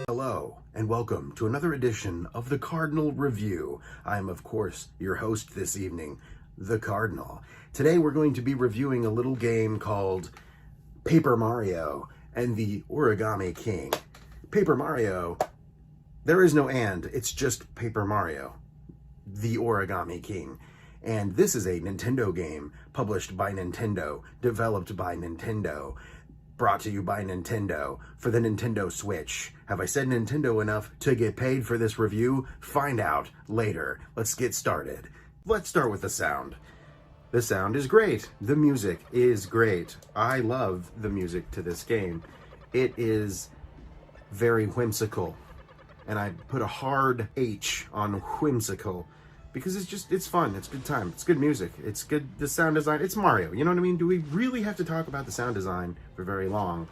Hello, and welcome to another edition of the Cardinal Review. I am, of course, your host this evening, the Cardinal. Today we're going to be reviewing a little game called Paper Mario and the Origami King. Paper Mario, there is no and, it's just Paper Mario, the Origami King. And this is a Nintendo game published by Nintendo, developed by Nintendo, brought to you by Nintendo for the Nintendo Switch. Have I said Nintendo enough to get paid for this review? Find out later. Let's get started. Let's start with the sound. The sound is great. The music is great. I love the music to this game. It is very whimsical. And I put a hard H on whimsical because it's fun. It's good time. It's good music. It's good. The sound design. It's Mario. You know what I mean? Do we really have to talk about the sound design for very long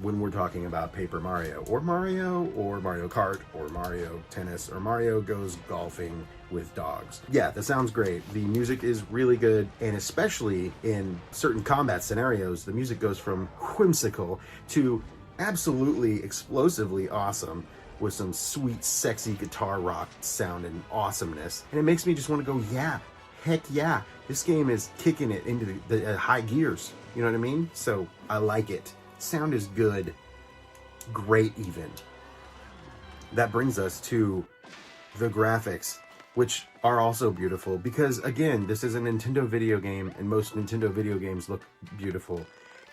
when we're talking about Paper Mario or Mario Kart or Mario Tennis or Mario goes golfing with dogs? Yeah, that sounds great. The music is really good, and especially in certain combat scenarios, the music goes from whimsical to absolutely explosively awesome, with some sweet, sexy guitar rock sound and awesomeness. And it makes me just want to go, yeah, heck yeah. This game is kicking it into the high gears. You know what I mean? So I like it. Sound is good. Great even. That brings us to the graphics, which are also beautiful because, again, this is a Nintendo video game and most Nintendo video games look beautiful.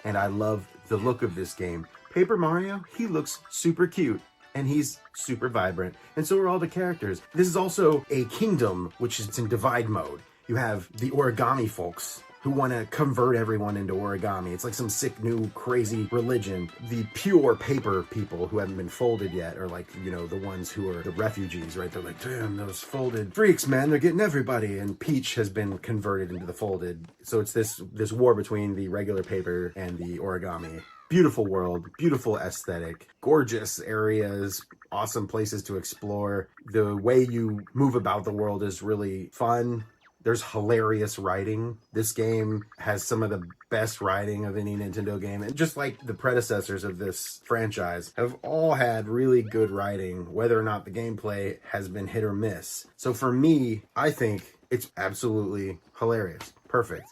And I love the look of this game. Paper Mario, he looks super cute. And he's super vibrant, and so are all the characters. This is also a kingdom, which is in divide mode. You have the origami folks who want to convert everyone into origami. It's like some sick new crazy religion. The pure paper people who haven't been folded yet are like, you know, the ones who are the refugees, right? They're like, damn, those folded freaks, man, they're getting everybody. And Peach has been converted into the folded. So it's this war between the regular paper and the origami. Beautiful world, beautiful aesthetic, gorgeous areas, awesome places to explore. The way you move about the world is really fun. There's hilarious writing. This game has some of the best writing of any Nintendo game. And just like the predecessors of this franchise have all had really good writing, whether or not the gameplay has been hit or miss. So for me, I think it's absolutely hilarious. Perfect.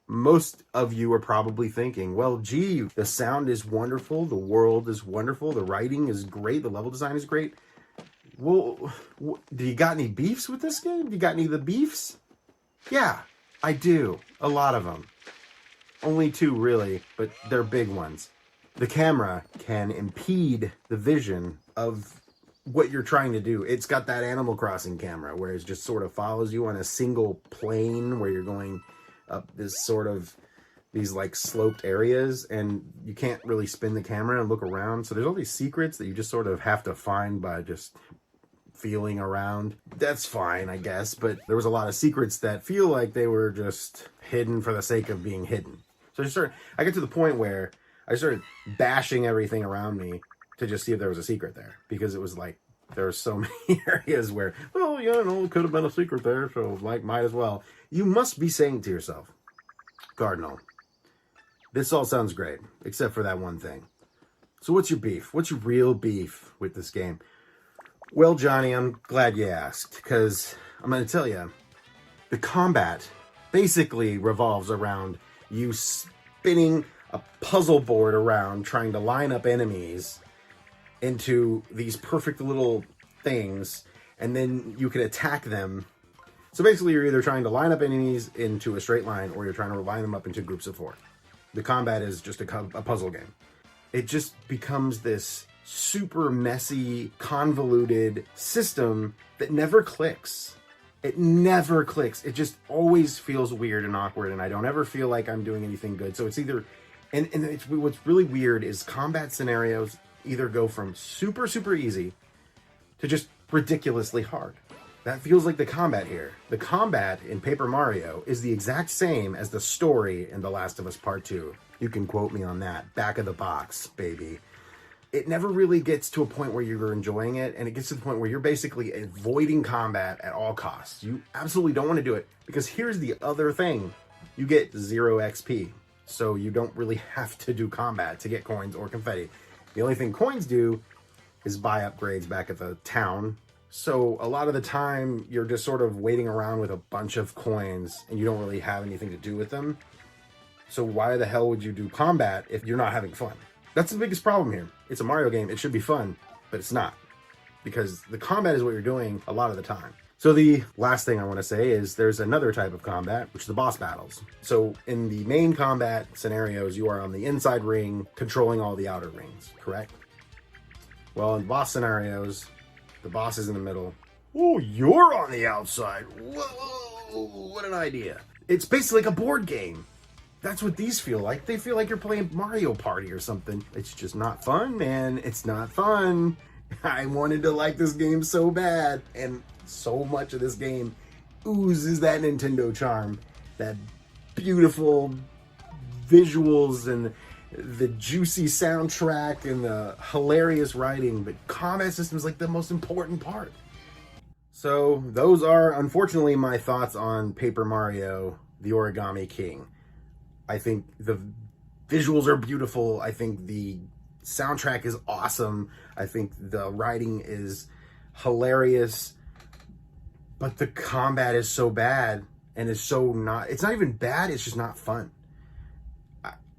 Most of you are probably thinking, well, gee, the sound is wonderful, the world is wonderful, the writing is great, the level design is great. Well, do you got any beefs with this game? Do you got any of the beefs? Yeah, I do. A lot of them. Only two, really, but they're big ones. The camera can impede the vision of what you're trying to do. It's got that Animal Crossing camera, where it just sort of follows you on a single plane, where you're going up these like sloped areas, and you can't really spin the camera and look around. So there's all these secrets that you just sort of have to find by just feeling around. That's fine, I guess, but there was a lot of secrets that feel like they were just hidden for the sake of being hidden. So I get to the point where I started bashing everything around me to just see if there was a secret there, because it was like there are so many areas where, well, yeah, no, it could have been a secret there, so like might as well. You must be saying to yourself, Cardinal, this all sounds great, except for that one thing. So what's your beef? What's your real beef with this game? Well, Johnny, I'm glad you asked, because I'm going to tell you, the combat basically revolves around you spinning a puzzle board around, trying to line up enemies into these perfect little things, and then you can attack them. So basically, you're either trying to line up enemies into a straight line, or you're trying to line them up into groups of 4. The combat is just a puzzle game. It just becomes this super messy, convoluted system that never clicks. It never clicks. It just always feels weird and awkward, and I don't ever feel like I'm doing anything good. So it's either, and it's, what's really weird is combat scenarios either go from super, super easy to just ridiculously hard. That feels like the combat here. The combat in Paper Mario is the exact same as the story in The Last of Us Part 2. You can quote me on that. Back of the box, baby. It never really gets to a point where you're enjoying it, and it gets to the point where you're basically avoiding combat at all costs. You absolutely don't want to do it, because here's the other thing. You get 0 XP, so you don't really have to do combat to get coins or confetti. The only thing coins do is buy upgrades back at the town. So a lot of the time you're just sort of waiting around with a bunch of coins and you don't really have anything to do with them. So why the hell would you do combat if you're not having fun? That's the biggest problem here. It's a Mario game. It should be fun, but it's not, because the combat is what you're doing a lot of the time. So the last thing I want to say is there's another type of combat, which is the boss battles. So in the main combat scenarios, you are on the inside ring, controlling all the outer rings, correct? Well, in boss scenarios, the boss is in the middle. Oh, you're on the outside. Whoa, what an idea. It's basically like a board game. That's what these feel like. They feel like you're playing Mario Party or something. It's just not fun, man. It's not fun. I wanted to like this game so bad, and so much of this game oozes that Nintendo charm, that beautiful visuals and the juicy soundtrack and the hilarious writing, but combat system is like the most important part. So those are unfortunately my thoughts on Paper Mario, the Origami King. I think the visuals are beautiful. I think the soundtrack is awesome. I think the writing is hilarious, but the combat is so bad, and it's not even bad, it's just not fun.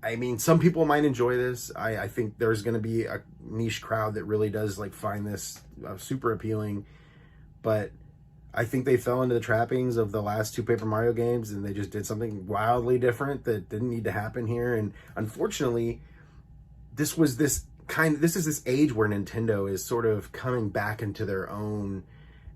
I mean, some people might enjoy this. I think there's going to be a niche crowd that really does like find this super appealing, but I think they fell into the trappings of the last two Paper Mario games, and they just did something wildly different that didn't need to happen here. And unfortunately, this is this age where Nintendo is sort of coming back into their own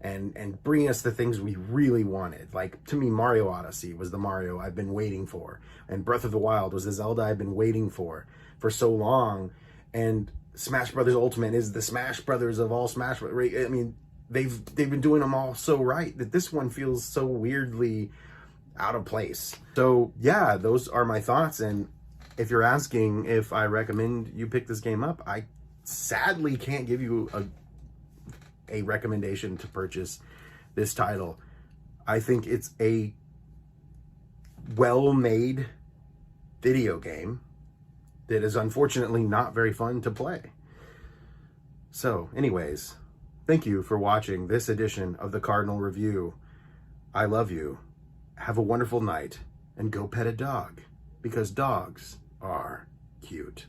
and bringing us the things we really wanted. Like, to me, Mario Odyssey was the Mario I've been waiting for, and Breath of the Wild was the Zelda I've been waiting for so long, and Smash Brothers Ultimate is the Smash Brothers of all Smash Brothers. I mean, they've been doing them all so right that this one feels so weirdly out of place. So yeah, those are my thoughts. And if you're asking if I recommend you pick this game up, I sadly can't give you a recommendation to purchase this title. I think it's a well-made video game that is unfortunately not very fun to play. So anyways, thank you for watching this edition of the Cardinal Review. I love you. Have a wonderful night, and go pet a dog, because dogs are cute.